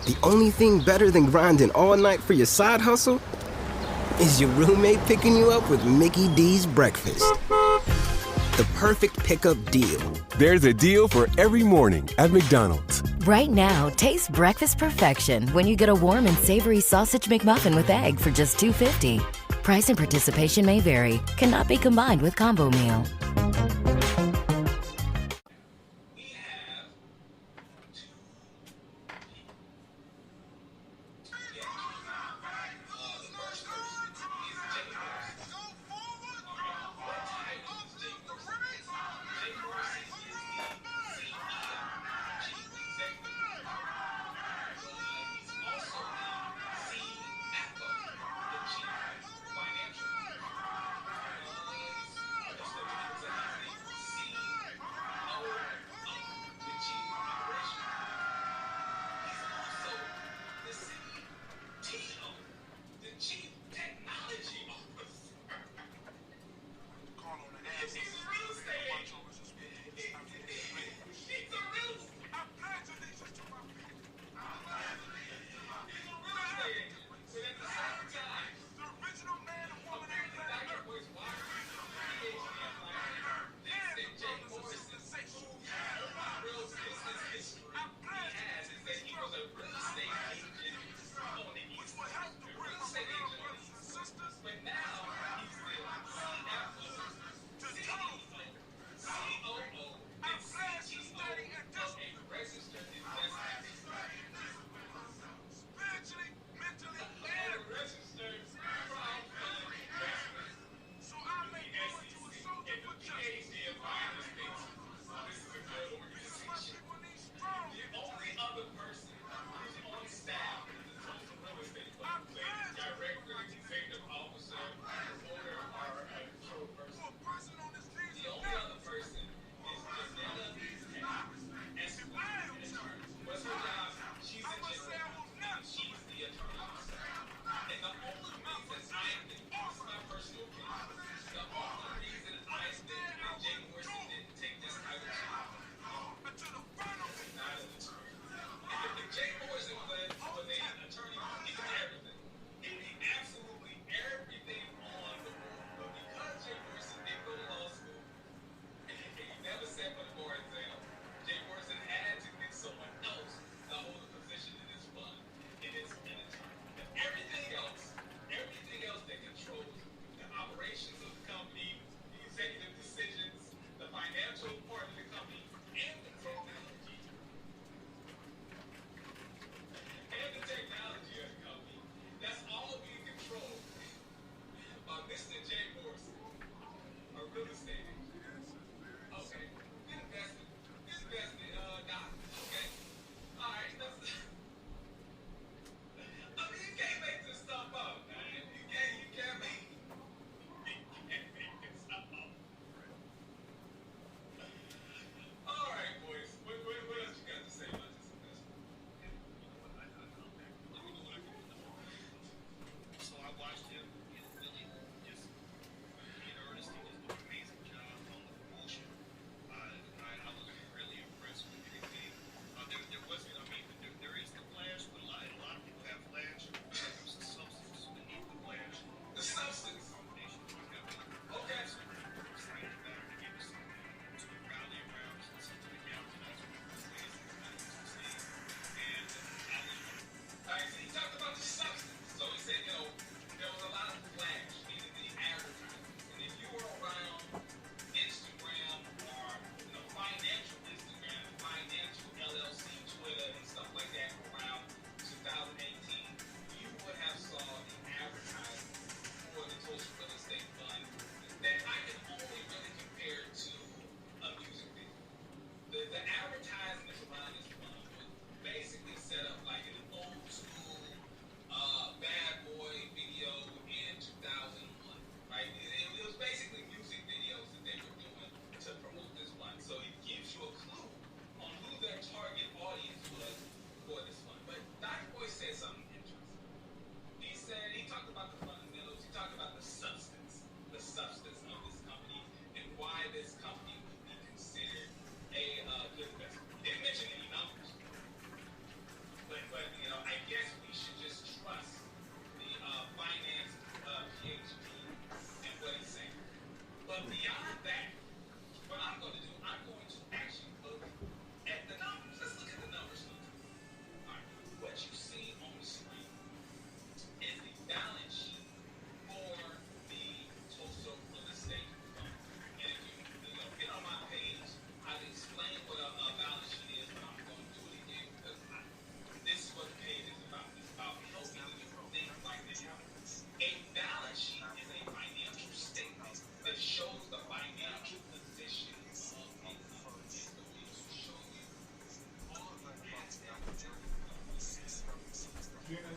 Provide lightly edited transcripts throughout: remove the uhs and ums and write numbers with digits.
The only thing better than grinding all night for your side hustle is your roommate picking you up with Mickey D's breakfast. The perfect pickup deal. There's a deal for every morning at McDonald's. Right now, taste breakfast perfection when you get a warm and savory sausage McMuffin with egg for just $2.50. Price and participation may vary. Cannot be combined with combo meal.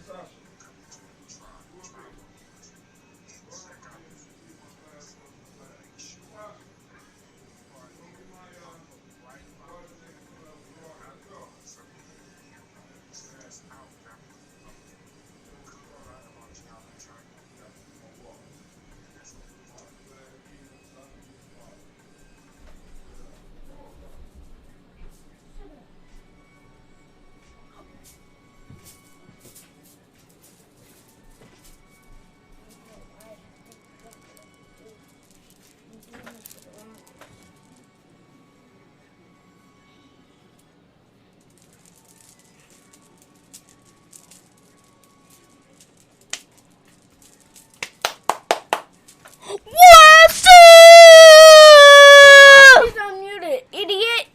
What's up? He's unmuted, idiot.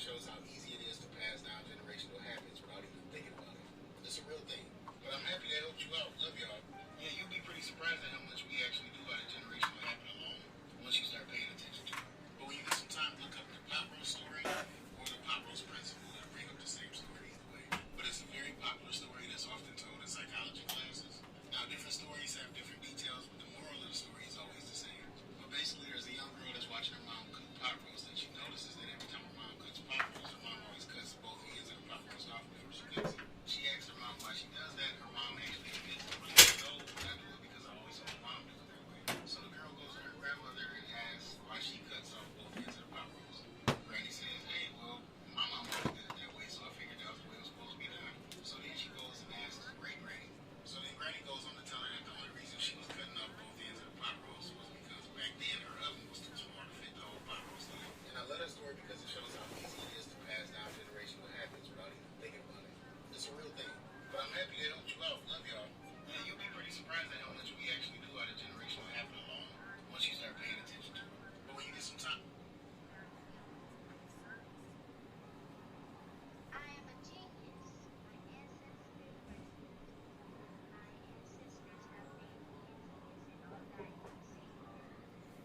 shows how easy it is to pass down generational habits without even thinking about it. It's a real thing. But I'm happy that helped you out. Love y'all. Yeah, you'll be pretty surprised at how much we actually do out of generational habit alone once you start paying attention to it. But when you get some time, look up the pop roast story or the pop roast principle. That bring up the same story either way. But it's a very popular story that's often told in psychology classes. Now, different stories have different details, but the moral of the story is always the same. But basically, there's a young girl that's watching her mom cook pot roast, and she notices that every time her mom cooks pot roast, her mom always cuts both ends of the pot roast off before she cooks it. She asks her mom why she does that. Her mom actually admits, no, I do it because I always saw my mom do it that way. So the girl goes to her grandmother and asks why she cuts off both ends of the pot roast. Granny says, hey, well, my mom always did it that way, so I figured that was the way it was supposed to be done. So then she goes and asks great granny. So then granny goes on to tell her that the only reason she was cutting off both ends of the pot roast was because back then her oven was too small to fit the whole pot roast in. And I love that story because it shows how easy it is to pass down generational habits without even thinking about it. It's a real thing. But I'm happy that helped you out. Love y'all. Yeah, you'll be pretty surprised at how much we actually do out of generational habit alone once you start paying attention to it. But when you get some time. I am a genius. My ancestors have made me genius in all that I can see.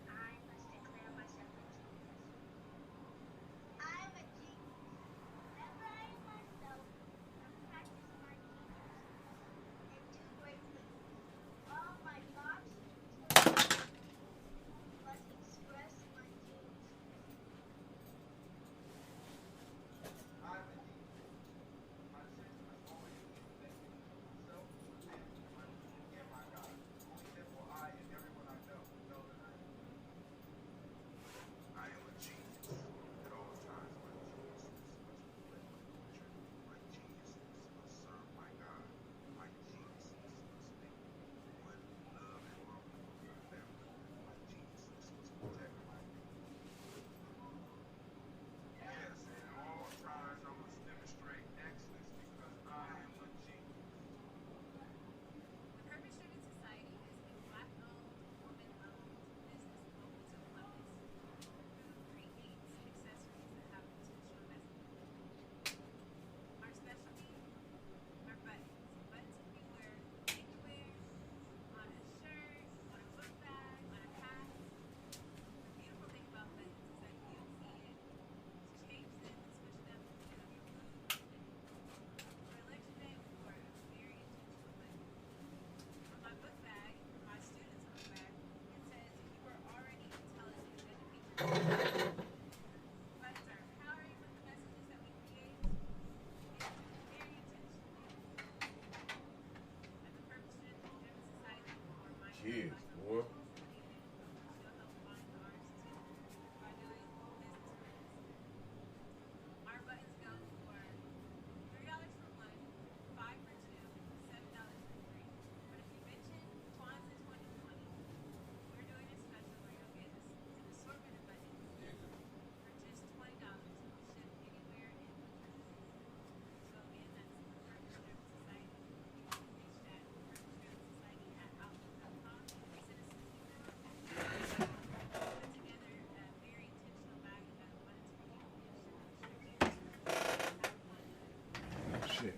I must declare myself a genius. I am a genius. Whenever I am myself, I practice my genius and do great things. All my thoughts must express my genius. Kids, boy. Shit.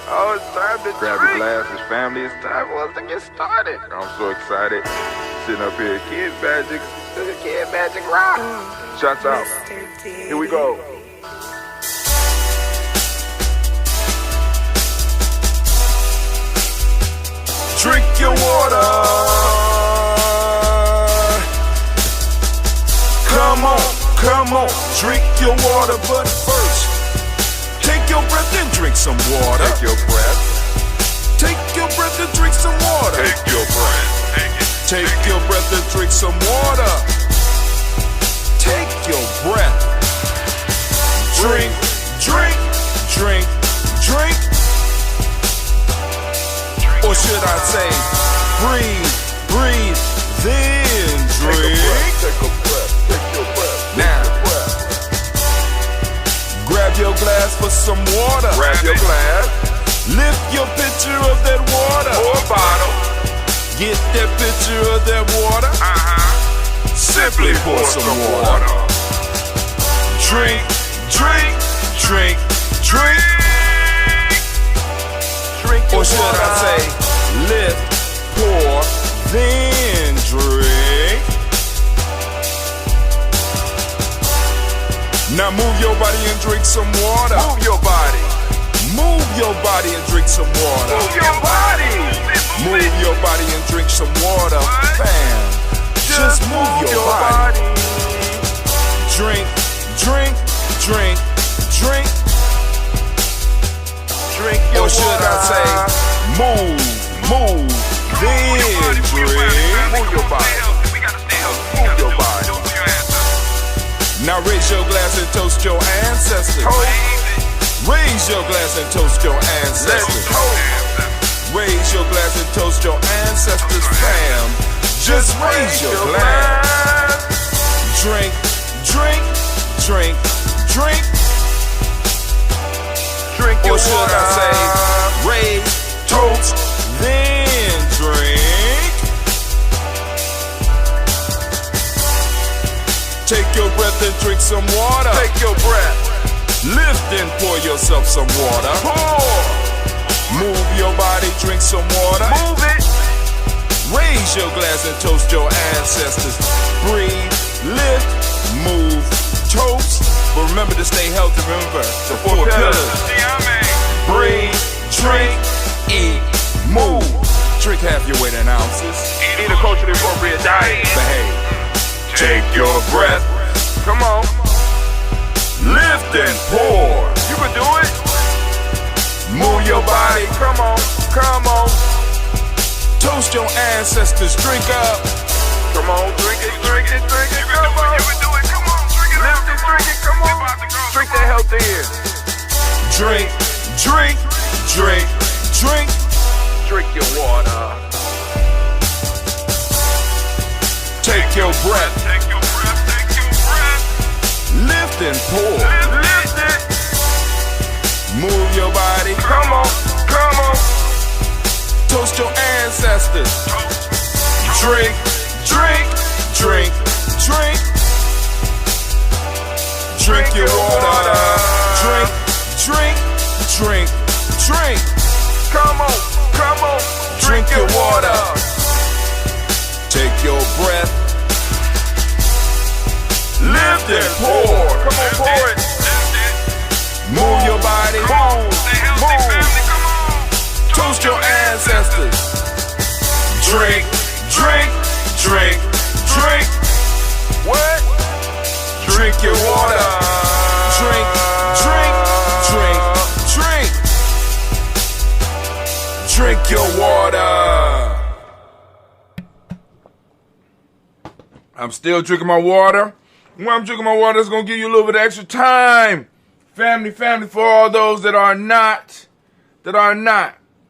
Oh, it's time to grab your glasses, family. It's time for us to get started. I'm so excited. Sitting up here, Kids Magic, Kid Magic Rock. Shots out. Here we go. drink your water, but first, take your breath and drink some water. Take your breath. Take your breath and drink some water. Take your breath. Take your breath and drink some water. Take your breath. Drink, drink, drink, drink. Or should I say, breathe, breathe, then drink. Take a breath. Take your breath. Now, grab your glass for some water. Grab your glass. Lift your pitcher of that water. Or bottle. Get that pitcher of that water. Simply pour some water. Drink, drink, drink, drink. Drink your or should water. I say, lift, pour, then drink. Now move your body and drink some water. Move your body. Move your body and drink some water. Move your body. Move your body and drink some water. Fam, just move your body. Drink, drink, drink, drink. Drink your or should water. I say, move, move, then drink. Move your body. Move your body. Now raise your glass and toast your ancestors. Raise your glass and toast your ancestors. Raise your glass and toast your ancestors, fam. Just raise your glass. Drink, drink, drink, drink. Drink your or should water. I say, raise, toast, then drink. Take your breath and drink some water. Take your breath. Lift and pour yourself some water. Pour. Move your body, drink some water. Move it. Raise your glass and toast your ancestors. Breathe, lift, move, toast. But remember to stay healthy. Remember the four pillars. Breathe, drink, eat, move. Drink half your weight in ounces. Eat a culturally appropriate diet. Behave. Take your breath. Come on. Lift and pour. You can do it. Move your body. Come on. Come on. Toast your ancestors. Drink up. Come on. Drink it. Drink it. Drink it. Come on. You can do it. Come on. Drink it. Lift it. Drink it. Come on. Drink that health in. Drink, drink, drink, drink. Drink your water. Take your breath. Take your breath. Take your breath. Lift and pour. Lift it. Move your body. Come on. Come on. Toast your ancestors. Drink, drink, drink, drink. Drink your water. Drink, drink, drink, drink. Come on. Come on. Drink your water. Take your breath. Lift and pour. Come on, pour it. Move your body. Move. Move. Toast your ancestors. Drink, drink, drink, drink. What? Drink your water. Drink, drink, drink, drink. Drink your water. I'm still drinking my water. When I'm drinking my water, it's going to give you a little bit of extra time. Family, for all those that are not.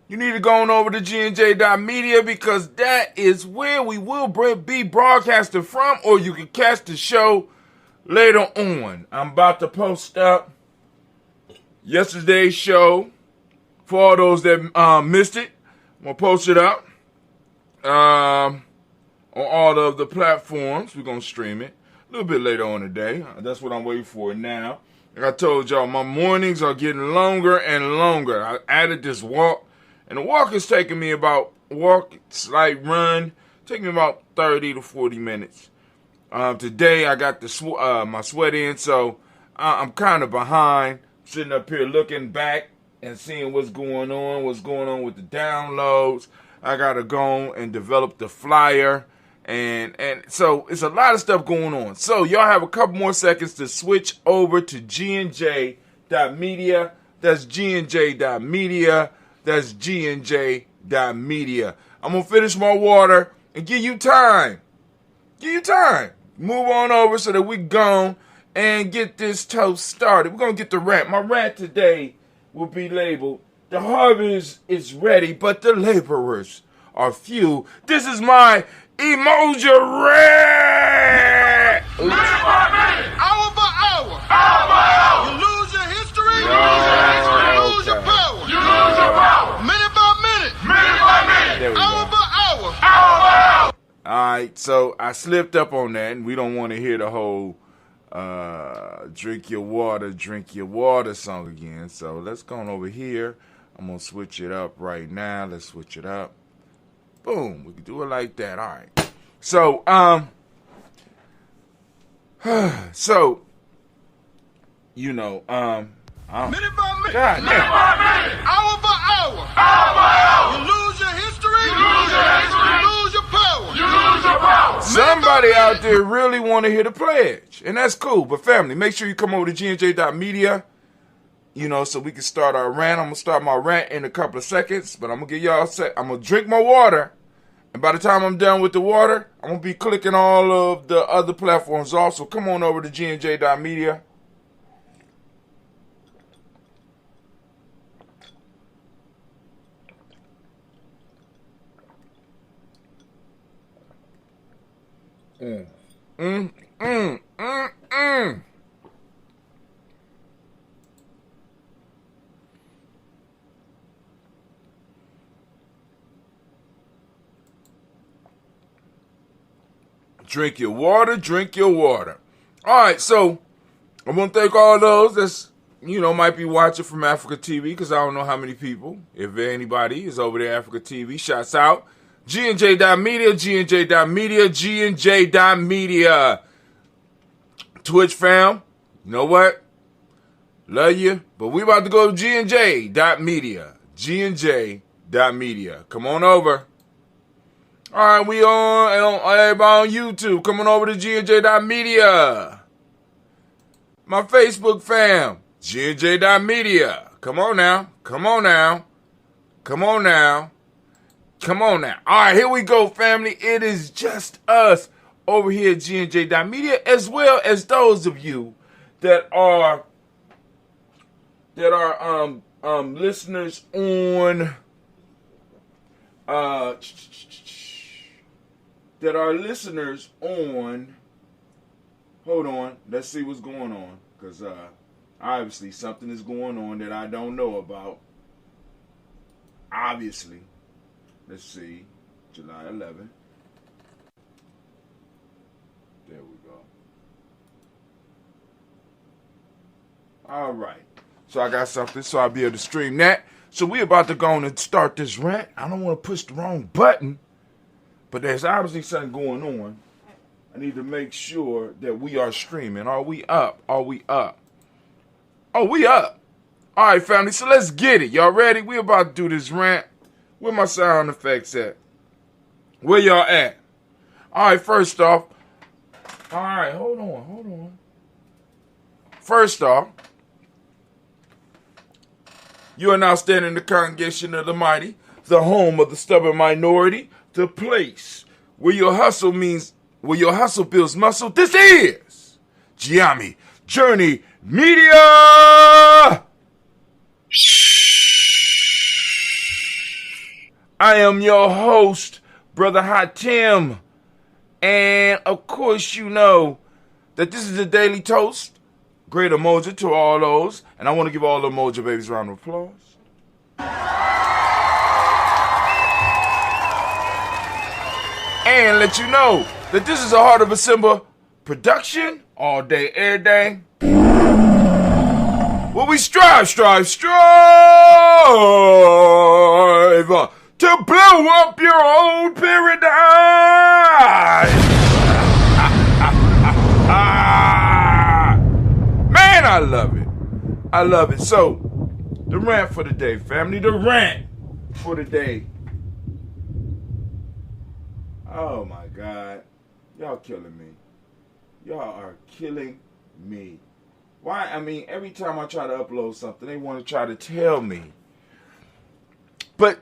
You need to go on over to GNJ.Media because that is where we will be broadcasting from, or you can catch the show later on. I'm about to post up yesterday's show for all those that missed it. I'm going to post it up on all of the platforms. We're going to stream it a little bit later on today. That's what I'm waiting for now. Like I told y'all, my mornings are getting longer and longer. I added this walk, and the walk is taking me about, taking me about 30 to 40 minutes. Today I got my sweat in, so I'm kind of behind, sitting up here looking back and seeing what's going on with the downloads. I got to go and develop the flyer And so it's a lot of stuff going on. So y'all have a couple more seconds to switch over to GNJ.Media. That's GNJ.Media. That's GNJ.Media. I'm going to finish my water and give you time. Give you time. Move on over so that we go and get this toast started. We're going to get the rant. My rant today will be labeled, "The harvest is ready, but the laborers are few." This is my Umoja rant. Minute by minute, hour by hour, hour by hour. You lose your history, you lose your power, you lose your power. Minute by minute, minute by minute, hour by hour, hour by hour. All right, so I slipped up on that, and we don't want to hear the whole drink your water song again. So let's go on over here. I'm going to switch it up right now. Let's switch it up. Boom. We can do it like that. All right. So, you know, minute by minute, God, minute by minute, hour by hour, hour by hour. You lose your history, you lose your history, you lose your power, you lose your power. somebody out there really want to hear the pledge, and that's cool. But family, make sure you come over to GNJ.Media, you know, so we can start our rant. I'm going to start my rant in a couple of seconds, but I'm going to get y'all set. I'm going to drink my water, and by the time I'm done with the water, I'm going to be clicking all of the other platforms off. So come on over to GNJ.Media. Drink your water, drink your water. All right, so I want to thank all those that's, you know, might be watching from Africa TV, because I don't know how many people, if anybody, is over there, Africa TV. Shouts out. GNJ.Media, GNJ.Media, GNJ.Media. Twitch fam, you know what? Love you, but we about to go to GNJ.Media. GNJ.Media. Come on over. All right, we on everybody on YouTube. Coming over to GNJ.Media. My Facebook fam, GNJ.Media. Come on now. Come on now. Come on now. Come on now. All right, here we go, family. It is just us over here at GNJ.Media, as well as those of you that are listeners on hold on, let's see what's going on, because obviously something is going on that I don't know about. Obviously. Let's see, July 11th. There we go. All right. So I got something, so I'll be able to stream that. So we about to go on and start this rant. I don't want to push the wrong button, but there's obviously something going on. I need to make sure that we are streaming. Are we up? Are we up? Oh, we up. All right, family, so let's get it. Y'all ready? We about to do this rant. Where my sound effects at? Where y'all at? All right, first off. All right, hold on. First off, you are now standing in the congregation of the mighty, the home of the stubborn minority, the place where your hustle builds muscle. This is GNJ.Media. I am your host, Brother Hatim, and of course you know that this is a daily toast. Great Umoja to all those, and I want to give all the Umoja babies a round of applause. And let you know that this is a Heart of a Simba production, all day, every day. Where we strive to blow up your old paradise. Man, I love it. I love it. So, the rant for the day, family. The rant for the day. Oh my God. Y'all killing me. Y'all are killing me. Why? I mean, every time I try to upload something, they want to try to tell me. But,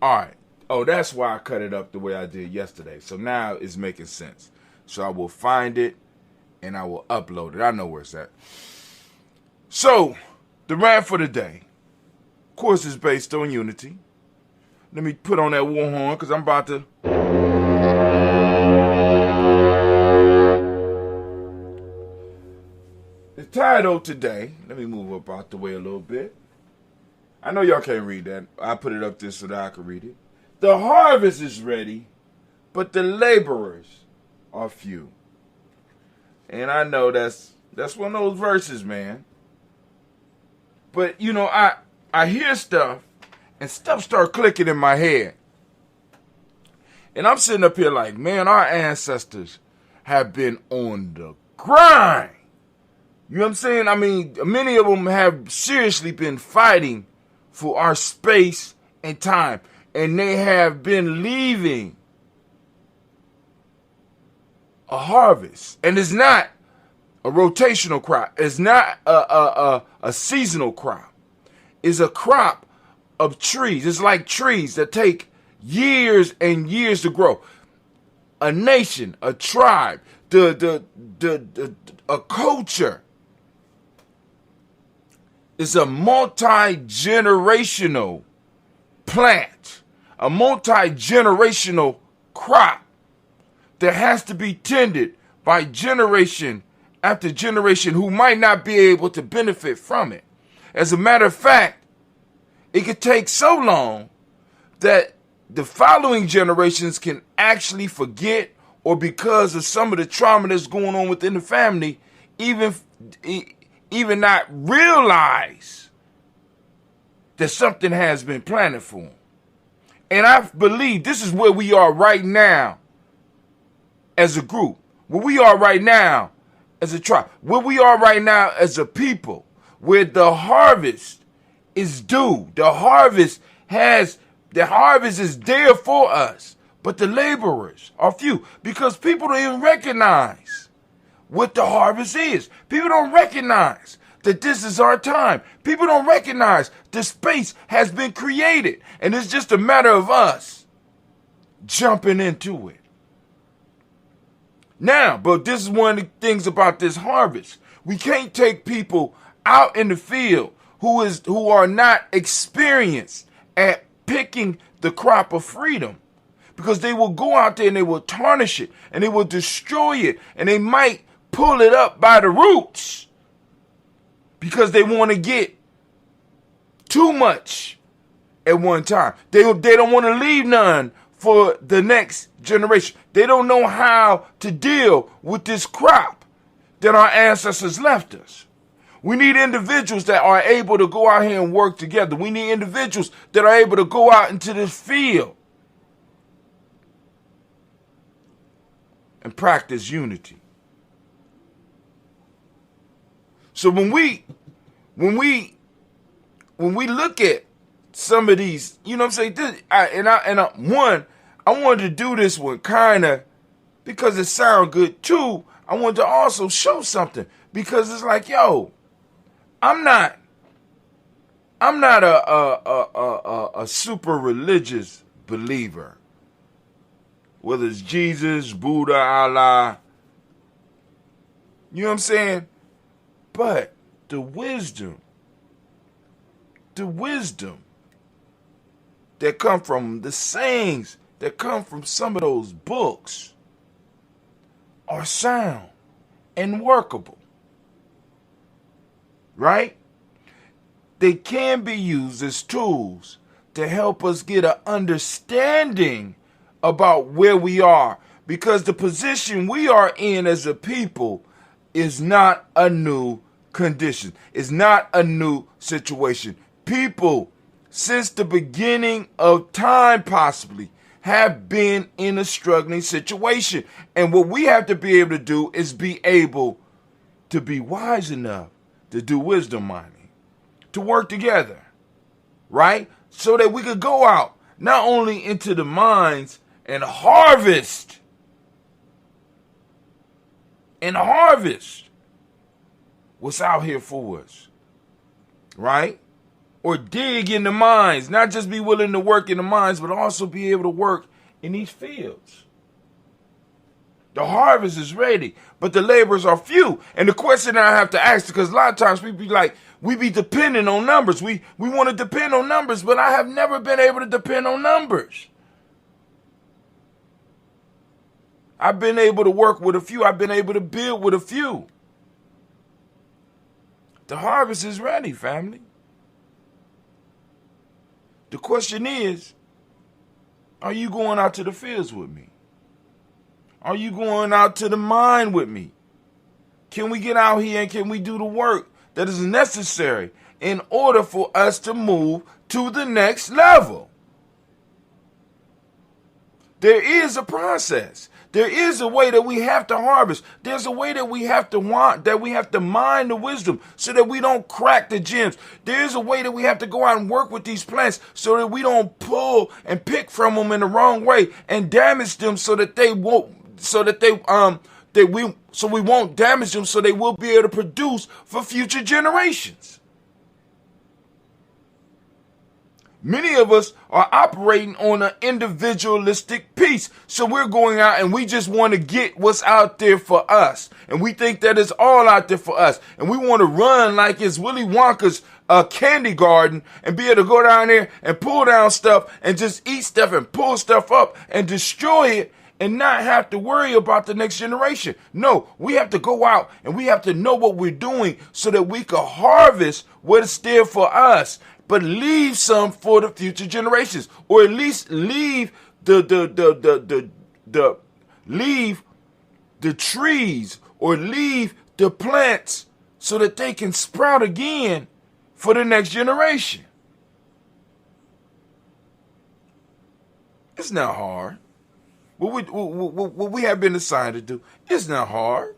alright. Oh, that's why I cut it up the way I did yesterday. So now it's making sense. So I will find it and I will upload it. I know where it's at. So, the rant for the day, of course, is based on unity. Let me put on that war horn because I'm about to. The title today, let me move up out the way a little bit. I know y'all can't read that. I put it up there so that I can read it. The harvest is ready, but the laborers are few. And I know that's one of those verses, man. But, you know, I hear stuff, and stuff start clicking in my head. And I'm sitting up here like, man, our ancestors have been on the grind. You know what I'm saying? I mean, many of them have seriously been fighting for our space and time. And they have been leaving a harvest. And it's not a rotational crop. It's not a seasonal crop. It's a crop of trees. It's like trees that take years and years to grow. A nation, a tribe, a culture. It's a multi-generational plant, a multi-generational crop that has to be tended by generation after generation who might not be able to benefit from it. As a matter of fact, it could take so long that the following generations can actually forget, or because of some of the trauma that's going on within the family, even not realize that something has been planted for them. And I believe this is where we are right now as a group, where we are right now as a tribe, where we are right now as a people, where the harvest is due. The harvest is there for us, but the laborers are few because people don't even recognize what the harvest is. People don't recognize that this is our time. People don't recognize the space has been created, and it's just a matter of us jumping into it. Now, but this is one of the things about this harvest. We can't take people out in the field who are not experienced at picking the crop of freedom, because they will go out there and they will tarnish it and they will destroy it, and they might pull it up by the roots because they want to get too much at one time. They don't want to leave none for the next generation. They don't know how to deal with this crop that our ancestors left us. We need individuals that are able to go out here and work together. We need individuals that are able to go out into this field and practice unity. So when we look at some of these, you know what I'm saying? I wanted to do this one kind of because it sounds good. Two, I wanted to also show something because it's like, yo, I'm not a super religious believer. Whether it's Jesus, Buddha, Allah, you know what I'm saying? But the wisdom that come from the sayings that come from some of those books are sound and workable. Right? They can be used as tools to help us get an understanding about where we are, because the position we are in as a people is not a new condition. It's not a new situation. People, since the beginning of time possibly, have been in a struggling situation. And what we have to be able to do is be able to be wise enough to do wisdom mining, to work together, right? So that we could go out not only into the minds and harvest what's out here for us, right? Or dig in the mines, not just be willing to work in the mines, but also be able to work in these fields. The harvest is ready, but the laborers are few. And the question I have to ask, because a lot of times we be like, we be dependent on numbers. We want to depend on numbers, but I have never been able to depend on numbers. I've been able to work with a few. I've been able to build with a few. The harvest is ready, family. The question is, are you going out to the fields with me? Are you going out to the mine with me? Can we get out here and can we do the work that is necessary in order for us to move to the next level? There is a process. There is a way that we have to harvest. There's a way that we have to mine the wisdom so that we don't crack the gems. There's a way that we have to go out and work with these plants so that we don't pull and pick from them in the wrong way and damage them so that we won't damage them so they will be able to produce for future generations. Many of us are operating on an individualistic piece. So we're going out and we just want to get what's out there for us. And we think that it's all out there for us. And we want to run like it's Willy Wonka's candy garden and be able to go down there and pull down stuff and just eat stuff and pull stuff up and destroy it and not have to worry about the next generation. No, we have to go out and we have to know what we're doing so that we can harvest what is there for us, but leave some for the future generations, or at least leave leave the trees or leave the plants so that they can sprout again for the next generation. It's not hard. What we have been assigned to do, it's not hard.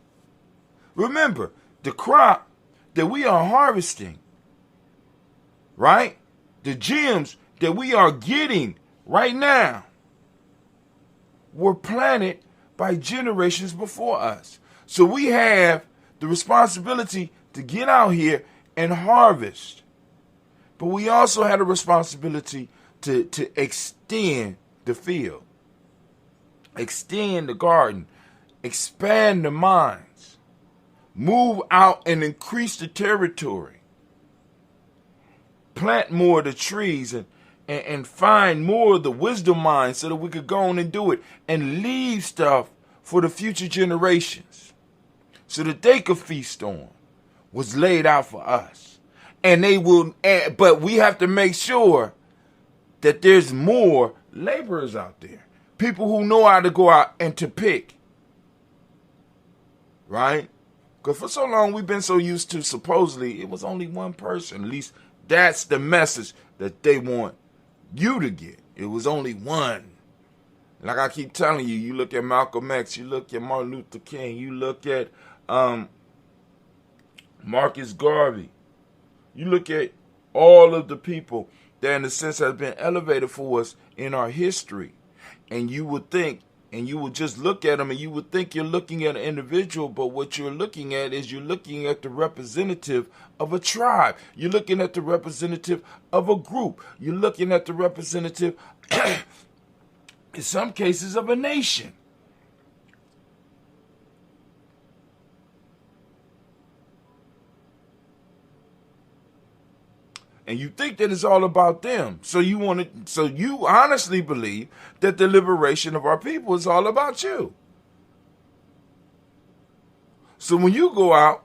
Remember, the crop that we are harvesting, right? The gems that we are getting right now were planted by generations before us. So we have the responsibility to get out here and harvest. But we also had a responsibility to extend the field, extend the garden, expand the mines, move out and increase the territory, plant more of the trees and find more of the wisdom mines so that we could go on and do it and leave stuff for the future generations so that they could feast on what's laid out for us. And they will, but we have to make sure that there's more laborers out there. People who know how to go out and to pick. Right? Because for so long we've been so used to supposedly it was only one person. At least that's the message that they want you to get. It was only one. Like I keep telling you, you look at Malcolm X, you look at Martin Luther King, you look at Marcus Garvey. You look at all of the people that in a sense have been elevated for us in our history. And you would think, and you would just look at them and you would think you're looking at an individual, but what you're looking at is you're looking at the representative of a tribe. You're looking at the representative of a group. You're looking at the representative, in some cases, of a nation. And you think that it's all about them. So you honestly believe that the liberation of our people is all about you. So when you go out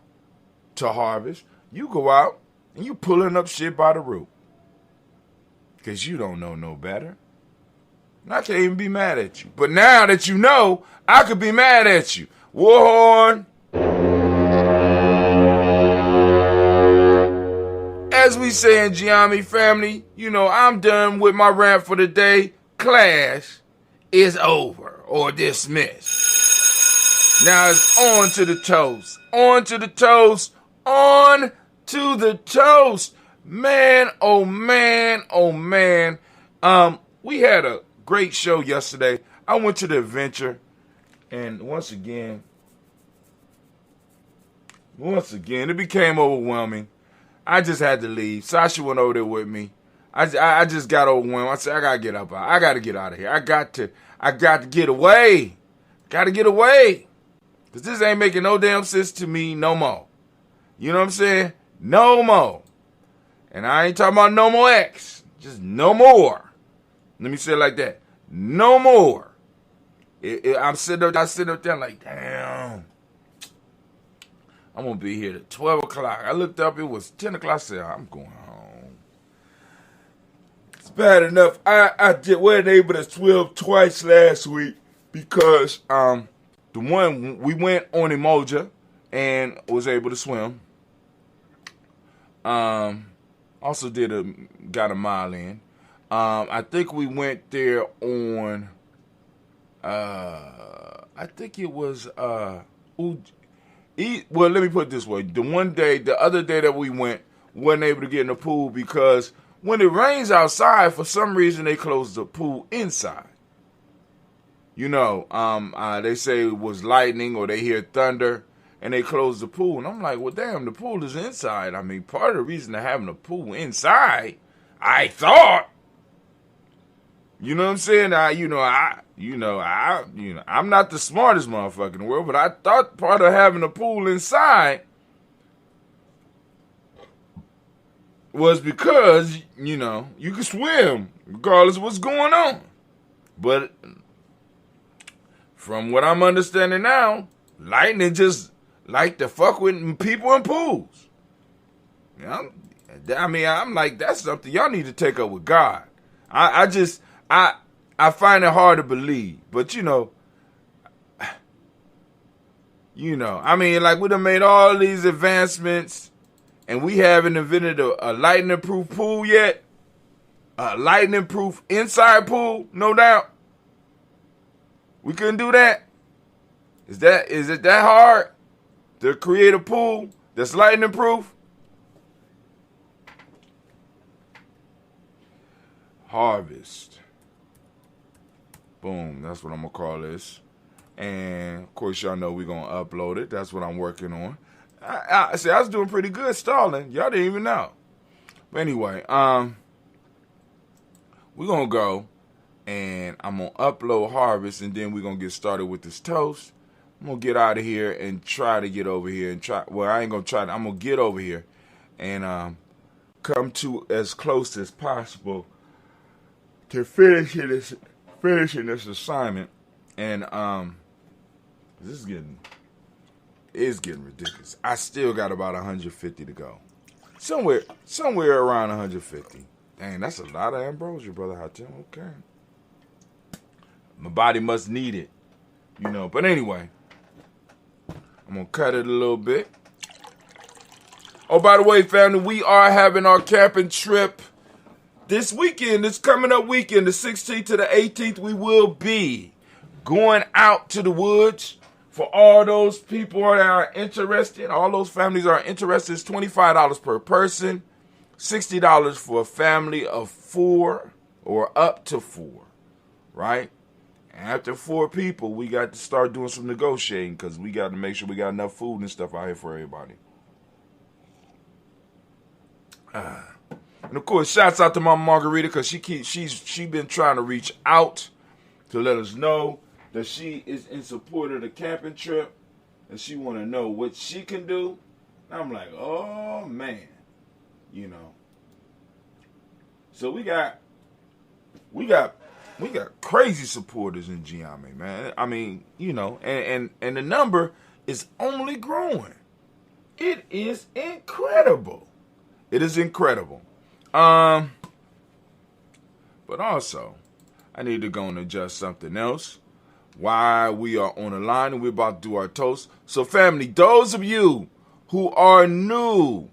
to harvest, you go out and you pulling up shit by the root. Because you don't know no better. And I can't even be mad at you. But now that you know, I could be mad at you. Warhorn. As we say in GNJ.Media family, you know, I'm done with my rant for the day. Class is over or dismissed. Now it's on to the toast. On to the toast. On to the toast. Man, oh man, oh man. we had a great show yesterday. I went to the adventure, and once again, it became overwhelming. I just had to leave. Sasha went over there with me. I just got overwhelmed. I said, I gotta get up. I gotta get out of here. I got to get away. Gotta get away. Because this ain't making no damn sense to me no more. You know what I'm saying? No more. And I ain't talking about no more X. Just no more. Let me say it like that. No more. I'm sitting up there like, damn. I'm going to be here at 12 o'clock. I looked up, it was 10 o'clock. I said, I'm going home. It's bad enough. I wasn't able to swim twice last week because the one, we went on Umoja and was able to swim. Also got a mile in. I think we went there on, I think it was, well, let me put it this way. The other day that we went, wasn't able to get in the pool because when it rains outside, for some reason they close the pool inside. You know, they say it was lightning or they hear thunder and they close the pool. And I'm like, well, damn, the pool is inside. I mean, part of the reason of having a pool inside, I thought, you know what I'm saying? I'm not the smartest motherfucker in the world, but I thought part of having a pool inside was because, you know, you can swim regardless of what's going on. But from what I'm understanding now, lightning just like to fuck with people in pools. You know, I'm like, that's something y'all need to take up with God. I find it hard to believe, but you know, I mean, like we done made all these advancements, and we haven't invented a lightning-proof pool yet. A lightning-proof inside pool, no doubt. We couldn't do that. Is it that hard to create a pool that's lightning-proof? Harvest. Boom, that's what I'm going to call this. And, of course, y'all know we're going to upload it. That's what I'm working on. I was doing pretty good stalling. Y'all didn't even know. But anyway, we're going to go, and I'm going to upload Harvest, and then we're going to get started with this toast. I'm going to get out of here and try to get over here and I ain't going to try. I'm going to get over here and come to as close as possible to finishing this assignment. And it's getting ridiculous. I still got about 150 to go. Somewhere around 150. Dang, that's a lot of ambrosia, brother Hatem. Okay. My body must need it. You know, but anyway, I'm going to cut it a little bit. Oh, by the way, family, we are having our camping trip this weekend, this coming up weekend, the 16th to the 18th, we will be going out to the woods. For all those people that are interested, all those families are interested, it's $25 per person, $60 for a family of 4 or up to 4, right? After 4 people, we got to start doing some negotiating because we got to make sure we got enough food and stuff out here for everybody. And of course, shouts out to Mama Margarita because she been trying to reach out to let us know that she is in support of the camping trip and she want to know what she can do. And I'm like, oh man, you know. So we got crazy supporters in GNJ, man. I mean, you know, and the number is only growing. It is incredible. It is incredible. But also, I need to go and adjust something else while we are on the line and we're about to do our toast. So family, those of you who are new,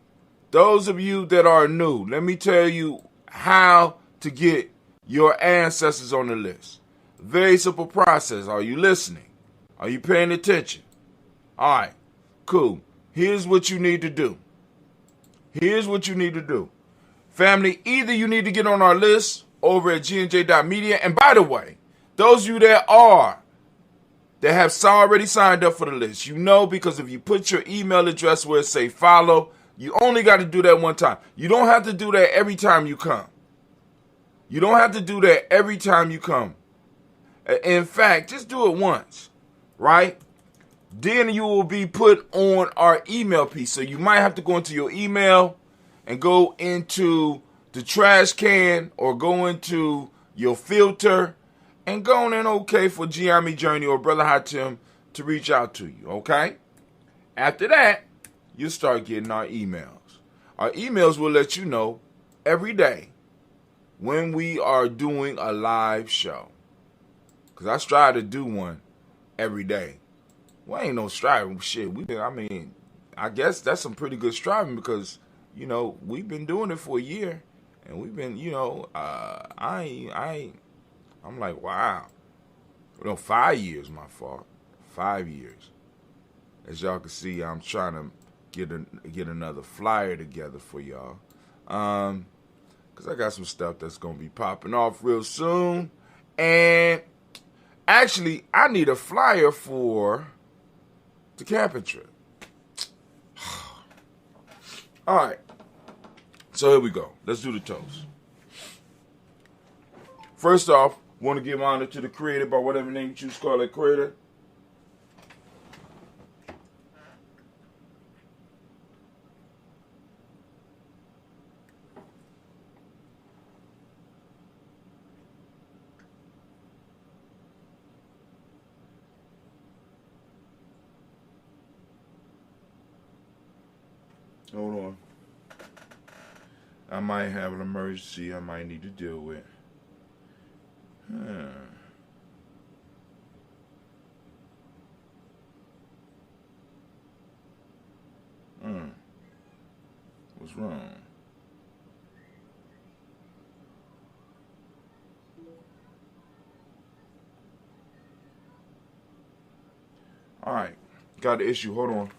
those of you that are new, let me tell you how to get your ancestors on the list. Very simple process. Are you listening? Are you paying attention? All right, cool. Here's what you need to do. Here's what you need to do. Family, either you need to get on our list over at GNJ.Media. And by the way, those of you that have already signed up for the list, you know, because if you put your email address where it say follow, you only got to do that one time. You don't have to do that every time you come. You don't have to do that every time you come. In fact, just do it once, right? Then you will be put on our email piece. So you might have to go into your email and go into the trash can or go into your filter and go on and okay for Gianni Journey or Brother Hatim to reach out to you, okay? After that, you start getting our emails. Our emails will let you know every day when we are doing a live show. Because I strive to do one every day. Well, ain't no striving. Shit, I guess that's some pretty good striving because, you know, we've been doing it for a year. And we've been, you know, I'm like, wow. No, 5 years, my fault. 5 years. As y'all can see, I'm trying to get another flyer together for y'all. Because I got some stuff that's going to be popping off real soon. And actually, I need a flyer for the camping trip. All right. So here we go. Let's do the toast. First off, want to give honor to the creator by whatever name you choose to call that creator. Hold on. I might have an emergency I might need to deal with. What's wrong? All right. Got the issue. Hold on.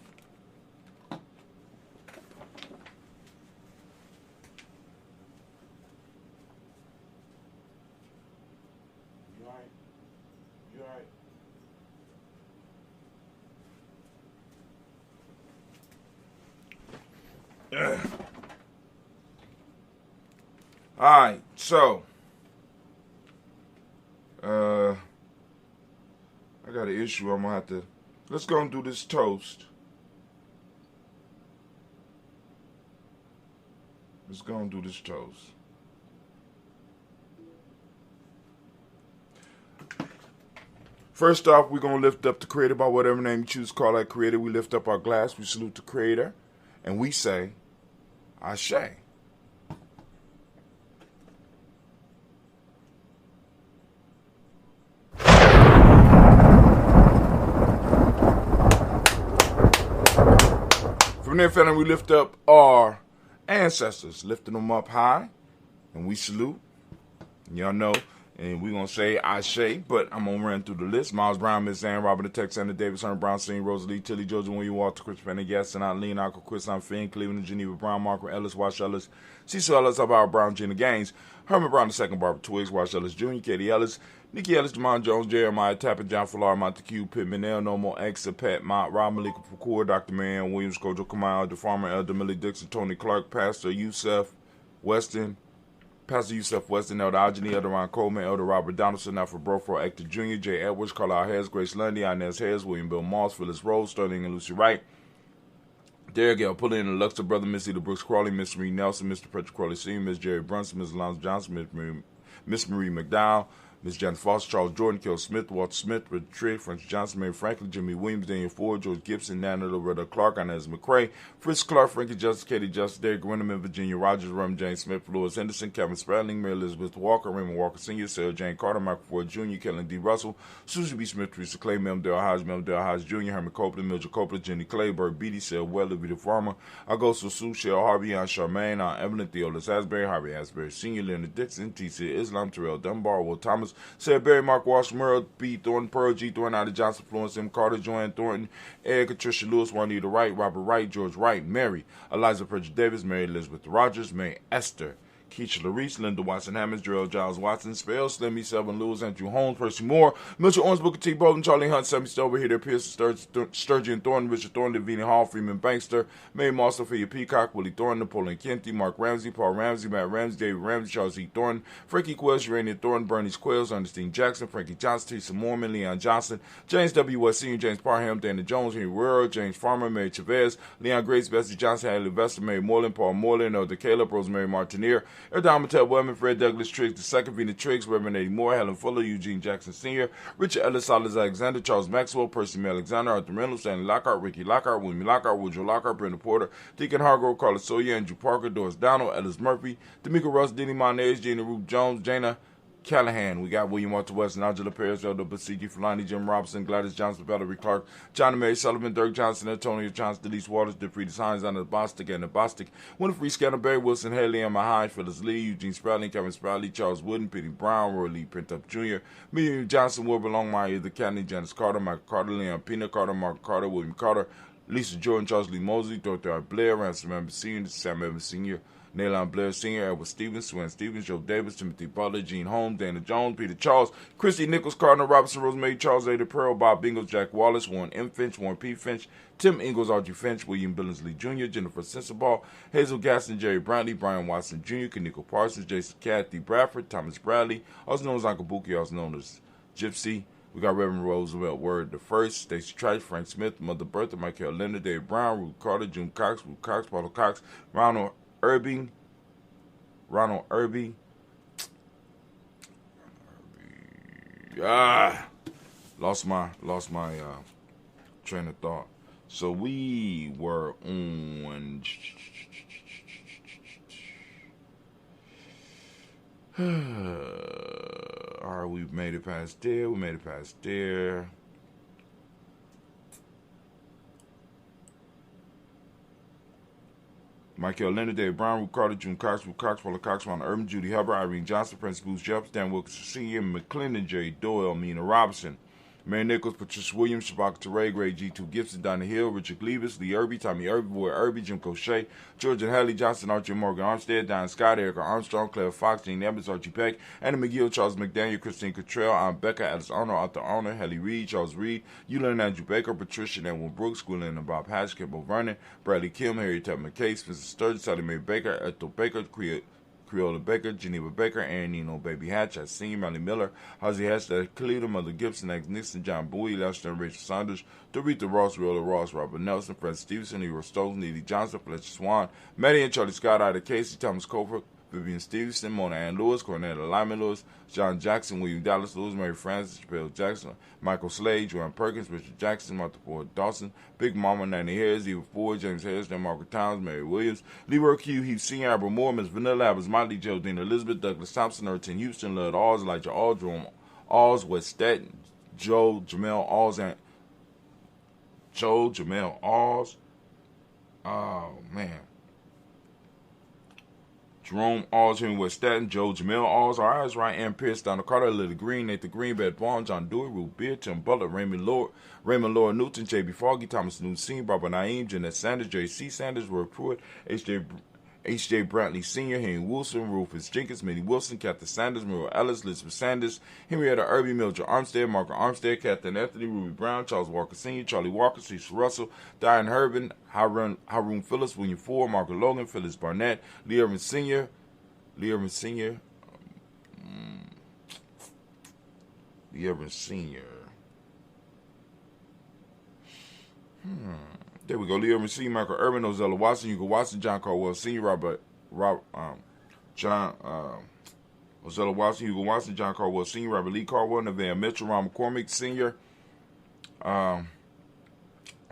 Alright, so I got an issue. I'm gonna have to let's go and do this toast. Let's go and do this toast. First off, we're gonna lift up the creator by whatever name you choose to call that creator. We lift up our glass, we salute the creator, and we say, Ashe. From there, family, we lift up our ancestors, lifting them up high, and we salute. Y'all know, and we're going to say Ashe, but I'm going to run through the list. Miles Brown, Miss Ann, Robert the Texander, Davis, Herman Brown, Singh, Rosalie, Tilly, Georgia, William Walter, Chris Pendergast, and Eileen, Uncle Chris, I'm Finn, Cleveland, Geneva Brown, Margaret Ellis, Wash Ellis, Cecil Ellis, Alvaro Brown, Gina Gaines, Herman Brown II, Barbara Twiggs, Wash Ellis Jr., Katie Ellis, Nikki Ellis, Jamon Jones, Jeremiah Tappan, John Fallar, Montague, Pittman, L, Nomo, X, Pat, Mott, Rob Malika Fakour, Dr. Marianne Williams, Kojo Kamal, the Farmer, Elder Millie Dixon, Tony Clark, Pastor Youssef Weston, Elder Algeny, Elder Ron Coleman, Elder Robert Donaldson, Alfred Brofro, Hector Jr., J. Edwards, Carlisle Harris, Grace Lundy, Inez Harris, William Bill Moss, Phyllis Rose, Sterling and Lucy Wright, Derek L. Pullen and Luxor Brother, Miss Eda Brooks Crawley, Miss Marie Nelson, Mr. Patrick Crawley Sr., Miss Jerry Brunson, Miss Alonzo Johnson, Miss Marie McDowell, Miss Janet Foster, Charles Jordan, Kel Smith, Walter Smith, Richard Trigg, French Johnson, Mary Franklin, Jimmy Williams, Daniel Ford, George Gibson, Nana Loretta Clark, Inez McCrae, Fritz Clark, Frankie Justice, Katie Justice, Derek Grinneman, Virginia Rogers, Rum James Smith, Louis Henderson, Kevin Spradling, Mary Elizabeth Walker, Raymond Walker Sr., Sarah Jane Carter, Michael Ford Jr., Kellen D. Russell, Susie B. Smith, Teresa Clay, Mel Dale Hodge Jr., Herman Copeland, Mildred Copeland, Jenny Clay, Bert Beatty, Sarah Weather, Vita Farmer, Augusto Sue, Cheryl Harvey, Aunt Charmaine, Aunt Evelyn, Theolis Asbury, Harvey Asbury Sr., Leonard Dixon, T.C. Islam, Terrell Dunbar, Will Thomas, Sarah Berry, Mark Walsh, Merle B. Thornton, Pearl G. Thornton, Ida Johnson, Florence M. Carter, Joanne Thornton, Erica Tricia Lewis, Juanita Wright, Robert Wright, George Wright, Mary, Eliza Pritchard Davis, Mary Elizabeth Rogers, Mary Esther, Keisha Larice, Linda Watson Hammonds, Gerald Giles Watson, Spell, Slimmy, Selvin Lewis, Andrew Holmes, Percy Moore, Mitchell Owens, Booker T. Bolden, Charlie Hunt, Sammy Stover, Here, Pierce, Sturgeon Thornton, Richard Thornton, Davina Hall, Freeman Bankster, Mae Moss, Sophia Peacock, Willie Thornton, Napoleon Kenty, Mark Ramsey, Paul Ramsey, Matt Ramsey, David Ramsey, Charles E. Thornton, Frankie Quells, Urania Thornton, Bernice Quells, Ernestine Jackson, Frankie Johnson, Tisa Mormon, Leon Johnson, James W. West Sr., James Parham, Dana Jones, Henry Guerrero, James Farmer, Mary Chavez, Leon Grace, Bessie Johnson, Haley Vester, Mary Moreland, Paul Moreland, Elder Caleb, Rosemary Martineer, Erdama Ted Wellman, Fred Douglas Triggs, II, Vina Triggs, Reverend Eddie Moore, Helen Fuller, Eugene Jackson Sr., Richard Ellis, Silas Alexander, Charles Maxwell, Percy May Alexander, Arthur Reynolds, Stanley Lockhart, Ricky Lockhart, William Lockhart, Woodrow Lockhart, Brenda Porter, Deacon Hargrove, Carlos Sawyer, Andrew Parker, Doris Donald, Ellis Murphy, D'Amico Russ, Denny Monez, Gina Ruth Jones, Jana Callahan. We got William Walter West, Angela Perez, Elder Basiki, Fulani, Jim Robinson, Gladys Johnson, Valerie Clark, Johnny Mary Sullivan, Dirk Johnson, Antonio Johnson, Delise Waters, DeFriedis Hines, Anna Bostic, and the Bostic, Winifred Scanner, Barry Wilson, Haley, Emma Hines, Phyllis Lee, Eugene Sproutley, Kevin Sproutley, Charles Wooden, Petey Brown, Roy Lee Pintup Jr., Miriam Johnson, Wilbur Longmire, Either County, Janice Carter, Michael Carter, Leon Pina Carter, Mark Carter, William Carter, Lisa Jordan, Charles Lee Mosley, Dorothy R. Blair, Ransom Evans Sr., Sam Evans Sr., Naylon Blair Sr., Edward Stevens, Swen Stevens, Joe Davis, Timothy Butler, Gene Holmes, Dana Jones, Peter Charles, Christy Nichols, Cardinal Robinson, Rosemary Charles, Ada Pearl, Bob Bingles, Jack Wallace, Warren M. Finch, Warren P. Finch, Tim Ingalls, Archie Finch, William Billingsley Jr., Jennifer Sensabaugh, Hazel Gaston, Jerry Brantley, Brian Watson Jr., Kaniko Parsons, Jason Kathy Bradford, Thomas Bradley, also known as Uncle Buki, also known as Gypsy. We got Reverend Roosevelt Word the First, Stacey Trice, Frank Smith, Mother Bertha, Michael Leonard, Dave Brown, Ruth Carter, June Cox, Ruth Cox, Paulo Cox, Ronald Irby. Lost my train of thought. So we were on. All right, we've made it past there. Michael Leonard, Dave Brown, Ruth Carter, June Cox, Ruth Cox, Paula Cox, Ron Urban, Judy Hubbard, Irene Johnson, Prince Bruce Jeffs, Dan Wilkinson Sr., McClendon, Jerry Doyle, Mina Robinson, Mary Nichols, Patricia Williams, Shabaka Teray, Greg G2 Gibson, Donna Hill, Richard Gleavis, Lee Irby, Tommy Irby, Boy Irby, Jim Cochet, George and Hallie Johnson, Archie Morgan Armstead, Diane Scott, Erica Armstrong, Claire Fox, Gene Evans, Archie Peck, Anna McGill, Charles McDaniel, Christine Cottrell, Aunt Becca, Alice Arnold, Arthur Arnold, Hallie Reed, Charles Reed, Eulin Andrew Baker, Patricia and Edwin Brooks, Gwendolyn and Bob Hatch, Kimball Vernon, Bradley Kim, Harriet Tubman McKay, Spencer Sturgeon, Sally Mae Baker, Ethel Baker, Creola Baker, Geneva Baker, Aaron Nino, Baby Hatch, I Senior, Melly Miller, Hazy Hatch, Cleveland, Mother Gibson, Ex Nixon, John Bowie, Lester Rachel Saunders, Doretha Ross, Rilla Ross, Robert Nelson, Fred Stevenson, Hero Stokes, Neely Johnson, Fletcher Swan, Maddie and Charlie Scott, Ida Casey, Thomas Cofer, Vivian Stevenson, Mona Ann Lewis, Cornetta Lyman Lewis, John Jackson, William Dallas Lewis, Mary Francis, Chappelle Jackson, Michael Slade, Joanne Perkins, Richard Jackson, Martha Ford Dawson, Big Mama, Nanny Harris, Eva Ford, James Harris, Margaret Towns, Mary Williams, Leroy Q, Heath Senior, Albert Moore, Miss Vanilla Abbas, Motley, Geraldine Elizabeth, Douglas Thompson, Ertin Houston, Lud Alls, Elijah All, Jerome Alls, West Staten, Joe, Jamel Alls, and Joe, Jamel Alls. Oh, man. Jerome Alls, Henry West Staten, Joe Jamel Alls, our eyes right, Ann Pierce, Donald Carter, Lily Green, Nathan Green, Beth Vaughn, John Dewey, Ruth Beard, Tim Butler, Raymond Lord Newton, J.B. Foggy, Thomas Newton Sr., Barbara Naeem, Jeanette Sanders, J.C. Sanders, Roy Pruitt, H.J. Brantley Sr., Henry Wilson, Rufus Jenkins, Minnie Wilson, Catherine Sanders, Muriel Ellis, Elizabeth Sanders, Henrietta Irby, Mildred Armstead, Margaret Armstead, Catherine Anthony, Ruby Brown, Charles Walker Sr., Charlie Walker, Cecil Russell, Diane Herbin, Harun Phillips, William Ford, Margaret Logan, Phyllis Barnett, Lee Irvin Sr., Lee Irvin Sr. There we go. Lee Irvin Sr., Michael Irvin, Ozella Watson, Hugo Watson, John Caldwell Sr., Ozella Watson, Hugo Watson, John Caldwell Sr., Robert Lee Caldwell, Nevaeh Mitchell, Ron McCormick Sr.,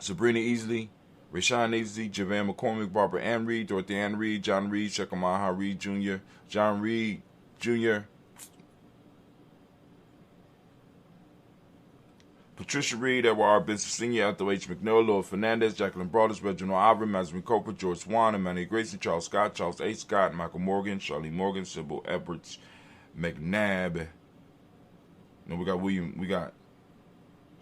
Sabrina Easley, Rashawn Easley, Javan McCormick, Barbara Ann Reed, Dorothy Ann Reed, John Reed, Shekamaha Reed Jr., John Reed Jr., Patricia Reed, Edward R. Benson Sr., Ethel H. McNeil, Lord Fernandez, Jacqueline Broadus, Reginald Alvin, Mazarin Coper, George Swan, Emmanuel Grayson, Charles Scott, Charles A. Scott, Michael Morgan, Charlie Morgan, Sybil Edwards, McNabb. No, we got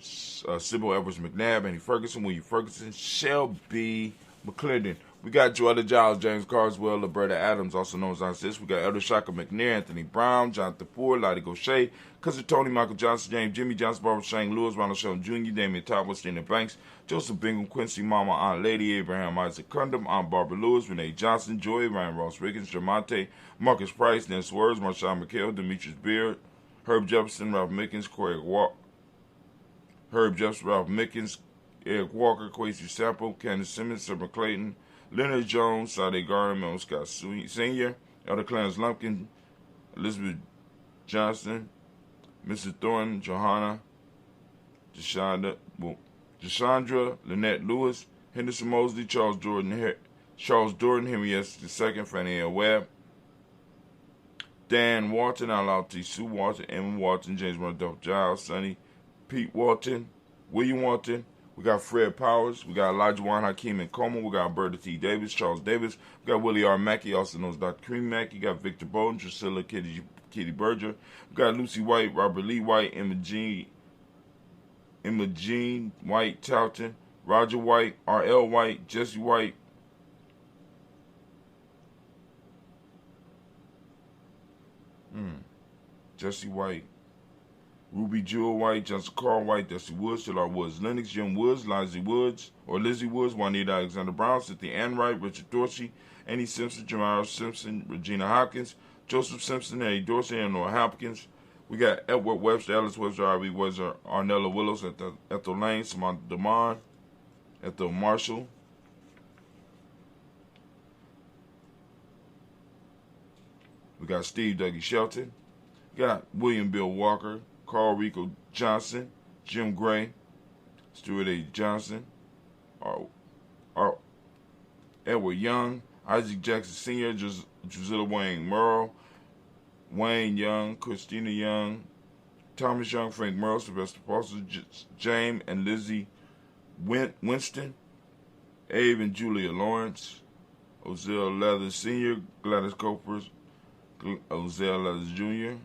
Sybil Edwards McNabb, Annie Ferguson, William Ferguson, Shelby McClendon, We got Joella Giles, James Carswell, Liberta Adams, also known as Aunt Sis. We got Elder Shaka McNair, Anthony Brown, Jonathan Ford, Lottie Gaucher, Cousin Tony, Michael Johnson, James, Jimmy Johnson, Barbara Shane Lewis, Ronald Sheldon Jr., Damian Thomas, Dana Banks, Joseph Bingham, Quincy Mama, Aunt Lady, Abraham Isaac Cundum, Aunt Barbara Lewis, Renee Johnson, Joy, Ryan Ross Riggins, Jermonte, Marcus Price, Dan Swerves, Marshawn McHale, Demetrius Beard, Herb Jefferson, Ralph Mickens, Ralph Mickens, Eric Walker, Quasi Sample, Candace Simmons, Summer Clayton, Leonard Jones, Sade Garner, Mel Scott Sr., Elder Clarence Lumpkin, Elizabeth Johnson, Mr. Thornton, Johanna, Deshandra, Lynette Lewis, Henderson Mosley, Charles Dorton, Henry S. II, Fannie L. Webb, Dan Walton, Alauti Sue Walton, Emma Walton, James Randolph Giles, Sonny, Pete Walton, William Walton. We got Fred Powers. We got Elijah Warren Hakeem and Coleman. We got Alberta T. Davis, Charles Davis. We got Willie R. Mackey, also known as Dr. Cream Mackey. We got Victor Bowden, Drusilla Kitty Berger. We got Lucy White, Robert Lee White, Emma Jean White Talton, Roger White, R.L. White, Jesse White. Jesse White, Ruby Jewel White, Johnson Carl White, Dusty Woods, Taylor Woods, Lennox, Jim Woods, Lizzie Woods, Juanita Alexander Brown, Cynthia Ann Wright, Richard Dorsey, Annie Simpson, Jamara Simpson, Regina Hopkins, Joseph Simpson, Eddie Dorsey, and Noah Hopkins. We got Edward Webster, Alice Webster, R.B. Webster, Arnella Willows, Ethel Lane, Samantha DeMond, Ethel Marshall. We got Steve Dougie Shelton. We got William Bill Walker, Carl Rico Johnson, Jim Gray, Stuart A. Johnson, Edward Young, Isaac Jackson Sr., Drusilla Wayne Merle, Wayne Young, Christina Young, Thomas Young, Frank Merle, Sylvester Paulson, James and Lizzie Winston, Abe and Julia Lawrence, Ozell Leathers Sr., Gladys Copers, Ozell Leathers Jr.,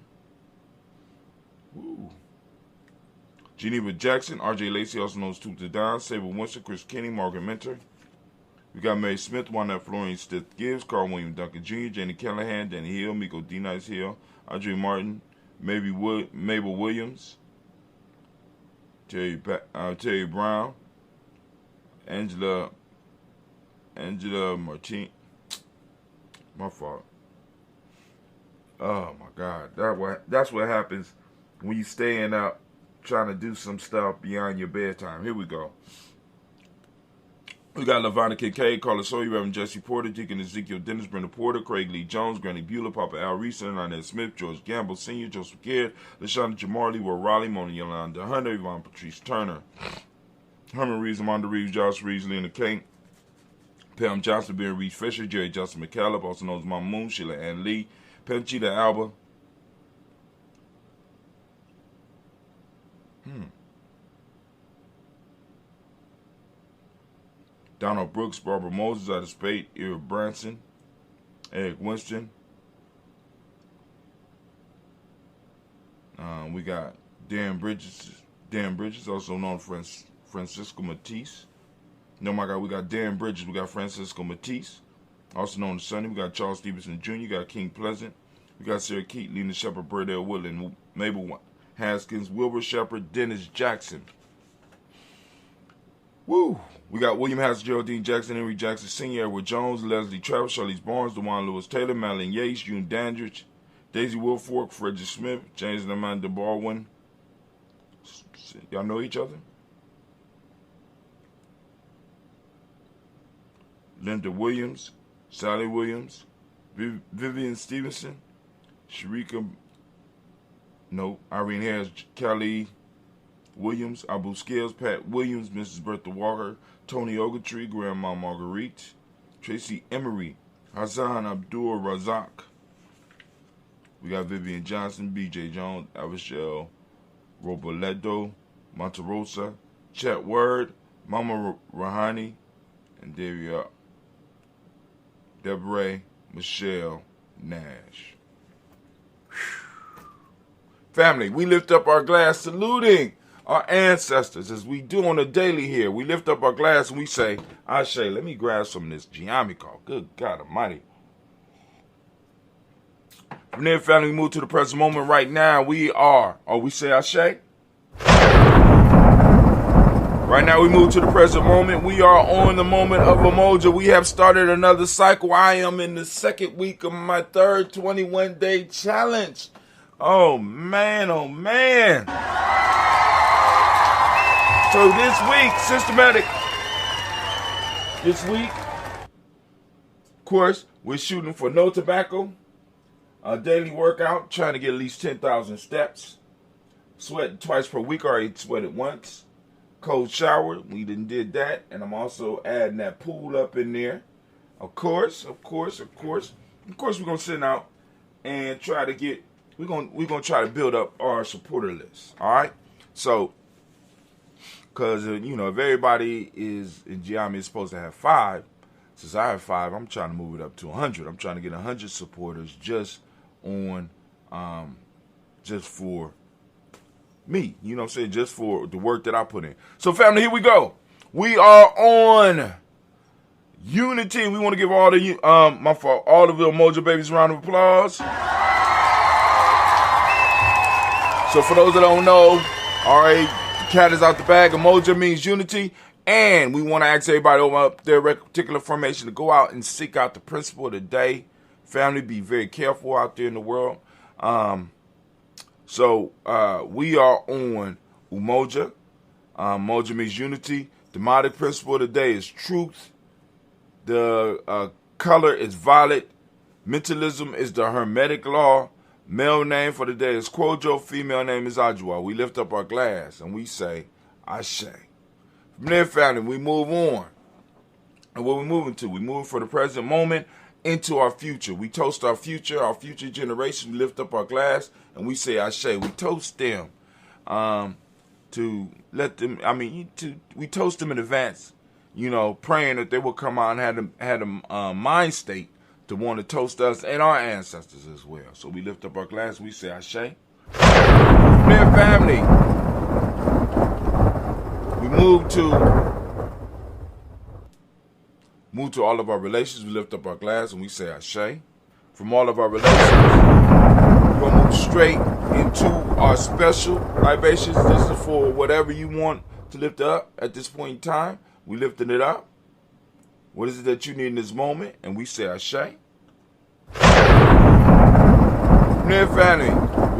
Geneva Jackson, R.J. Lacey, also known as Toot the Don, Sable Winston, Chris Kenny, Margaret Mentor. We got Mary Smith, Juanette Florian Stith Gibbs, Carl William Duncan Jr., Jenny Callahan, Danny Hill, Miko D. Nice Hill, Andre Martin, Mabel Williams, Terry Brown, Angela Martin. My fault. Oh my God, that's what happens when you staying up trying to do some stuff beyond your bedtime. Here we go. We got LaVonna Kincaid, Carla Sawyer, Reverend Jesse Porter, Deacon Ezekiel Dennis, Brenda Porter, Craig Lee Jones, Granny Bueller, Papa Al Reese, Lynette Smith, George Gamble Sr., Joseph Gaird, LaShonda Jamarley, Will Raleigh, Mona Yolanda Hunter, Yvonne Patrice Turner, Herman Reeves, Amanda Reeves, Josh Reeves, Lena King, Pam Johnson, Ben Reed Fisher, Jerry Johnson McCallum, also known as Mama Moon, Sheila Ann Lee, Panchita Alba, Donald Brooks, Barbara Moses out of Spade, Ira Branson, Eric Winston. We got Dan Bridges, also known as Francisco Matisse. No, my God, we got Dan Bridges, we got Francisco Matisse, also known as Sonny. We got Charles Stevenson Jr., we got King Pleasant, we got Sarah Keat, Lena Shepard, Burdell Woodland, Mabel Haskins, Wilbur Shepard, Dennis Jackson. Woo! We got William Haskins, Geraldine Jackson, Henry Jackson Sr., Edward Jones, Leslie Travis, Charlize Barnes, DeJuan Lewis Taylor, Madeline Yates, June Dandridge, Daisy Wilfork, Frederick Smith, James and Amanda Baldwin. Y'all know each other? Linda Williams, Sally Williams, Vivian Stevenson, Irene Harris, Kelly Williams, Abu Scales, Pat Williams, Mrs. Bertha Walker, Tony Ogletree, Grandma Marguerite, Tracy Emery, Hassan Abdul Razak. We got Vivian Johnson, B.J. Jones, Avishel Roboledo, Monterosa, Chet Word, Mama Rahani, and Deborah Michelle Nash. Family, we lift up our glass saluting our ancestors, as we do on a daily here. We lift up our glass and we say, Ashe. Let me grab some of this Gianni call. Good God Almighty. From there, family, we move to the present moment right now. We say Ashe. Right now, we move to the present moment. We are on the moment of Umoja. We have started another cycle. I am in the second week of my third 21-day challenge. Oh, man, oh, man. So this week, systematic. This week, of course, we're shooting for no tobacco. A daily workout, trying to get at least 10,000 steps. Sweating twice per week, already sweated once. Cold shower, we did that. And I'm also adding that pool up in there. Of course, we're going to sit out and try to get, we're going to try to build up our supporter list. All right? So, because, if everybody is in GNJ is supposed to have 5, since I have 5, I'm trying to move it up to 100. I'm trying to get 100 supporters just on, just for me, just for the work that I put in. So, family, here we go. We are on Unity. We want to give all the all of the Umoja babies a round of applause. So, for those that don't know, all right, the cat is out the bag. Umoja means unity, and we want to ask everybody over up their particular formation to go out and seek out the principle of the day. Family, be very careful out there in the world. So we are on Umoja. Umoja means unity. The demonic principle of the day is truth. The color is violet. Mentalism is the hermetic law. Male name for the day is Kwojo. Female name is Ajua. We lift up our glass and we say, Ashe. From there, family, we move on. And what we're moving to, we move for the present moment into our future. We toast our future generation. We lift up our glass and we say Ashe. We toast them to let them, we toast them in advance, praying that they will come out and had a mind state to want to toast us and our ancestors as well. So we lift up our glass and we say Ashe. Dear family, we move to all of our relations. We lift up our glass and we say Ashe. From all of our relations, we're going to move straight into our special libations. This is for whatever you want to lift up at this point in time. We lifting it up. What is it that you need in this moment? And we say Ashe. From there, family,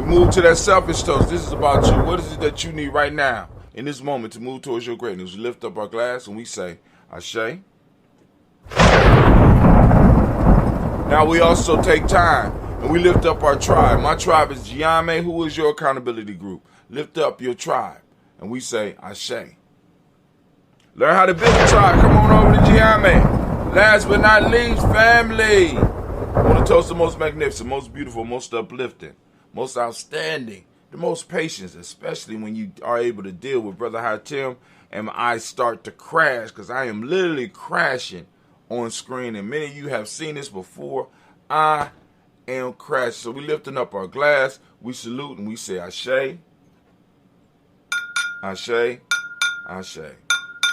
we move to that selfish toast. This is about you. What is it that you need right now in this moment to move towards your greatness? We lift up our glass and we say Ashe. Now we also take time and we lift up our tribe. My tribe is GNJ. Who is your accountability group? Lift up your tribe and we say Ashe. Learn how to build a tribe. Come on over to GNJ. Last but not least, family. I want to toast the most magnificent, most beautiful, most uplifting, most outstanding, the most patience, especially when you are able to deal with Brother Hatim and I start to crash, because I am literally crashing on screen, and many of you have seen this before. I am crashing. So we lifting up our glass, we salute, and we say Ashe, Ashe, Ashe.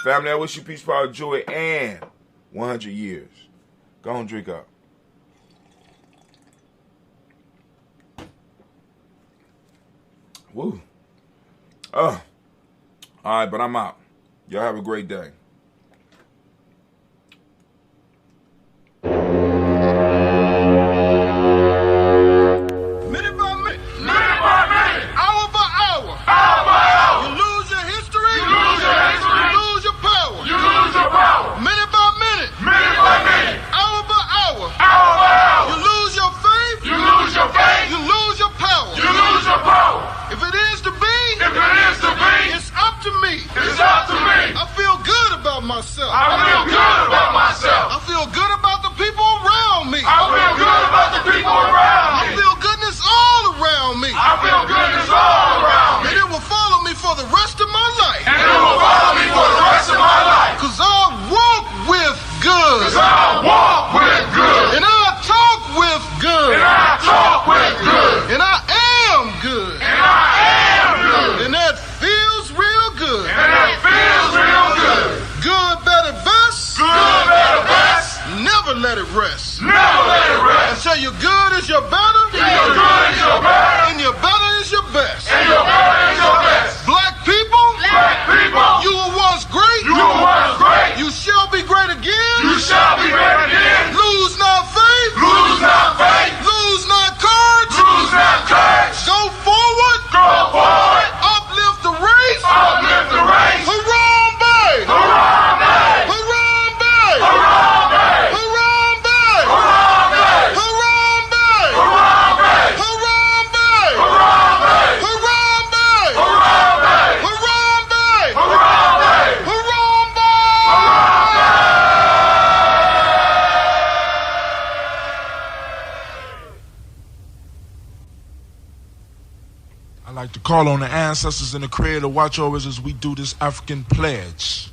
Family, I wish you peace, power, joy, and 100 years. Go on, drink up. Woo. All right, but I'm out. Y'all have a great day. Minute by minute, hour by hour, you lose your history, you lose your power, minute by minute, hour by hour, you lose your faith, you lose your power, If it is to be, it's up to me. I feel good about myself. I feel good about the people around me. I feel goodness all around me. And it will follow me for the rest of my life. Cause I walk with good. And I talk with good. And I am good. And that feels real. I'd like to call on the ancestors and the Creator to watch over us as we do this African pledge.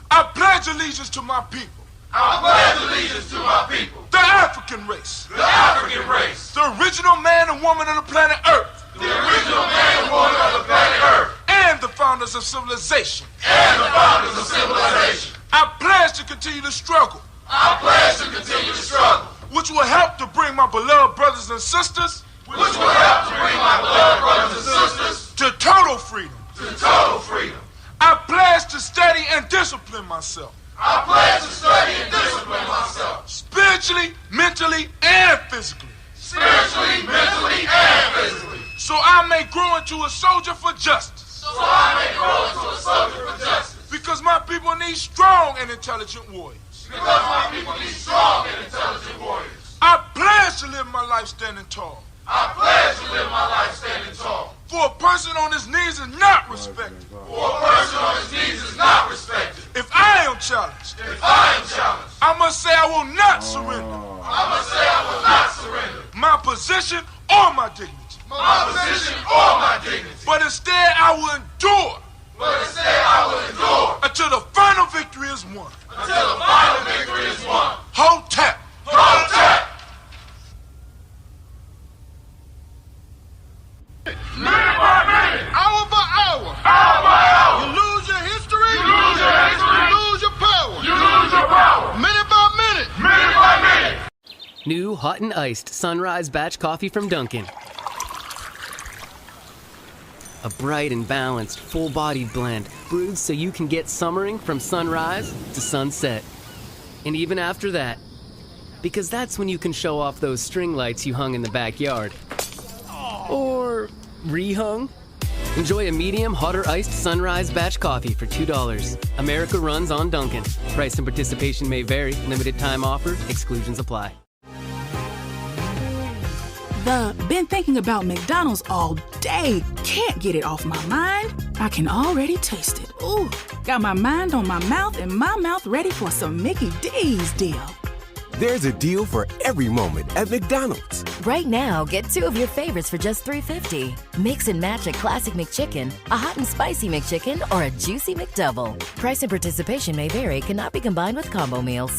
I pledge allegiance to my people. I pledge allegiance to my people. The African race. The African race. The original man and woman of the planet Earth. The original man and woman of the planet Earth. And the founders of civilization. And the founders of civilization. I pledge to continue to struggle. I pledge to continue to struggle. Which will help to bring my beloved brothers and sisters. Which will help to bring my beloved brothers and sisters. To total freedom. To total freedom. I pledge to study and discipline myself. I pledge to study and discipline myself. Spiritually, mentally, and physically. Spiritually, mentally, and physically. So I may grow into a soldier for justice. So I may grow into a soldier for justice. Because my people need strong and intelligent warriors. Because my people need strong and intelligent warriors. I pledge to live my life standing tall. I pledge to live my life standing tall. For a person on his knees is not respected. For a person on his knees is not respected. If I am challenged, I must say I will not surrender. I must say I will not surrender. My position or my dignity. My position or my dignity. But instead I will endure. But instead I will endure. Until the final victory is won. Until the final victory is won. Hold tap. Hold tap. Minute by minute, hour by hour, hour by hour. You lose your history, you lose your history, you lose your power, you lose your power. Minute by minute, minute by minute. New hot and iced Sunrise Batch Coffee from Dunkin'. A bright and balanced, full-bodied blend brewed so you can get summering from sunrise to sunset. And even after that, because that's when you can show off those string lights you hung in the backyard. Or rehung? Enjoy a medium, hotter iced Sunrise Batch Coffee for $2. America runs on Dunkin'. Price and participation may vary. Limited time offer. Exclusions apply. Been thinking about McDonald's all day. Can't get it off my mind. I can already taste it. Ooh, got my mind on my mouth and my mouth ready for some Mickey D's deal. There's a deal for every moment at McDonald's. Right now, get 2 of your favorites for just $3.50. Mix and match a classic McChicken, a hot and spicy McChicken, or a juicy McDouble. Price and participation may vary. Cannot be combined with combo meals.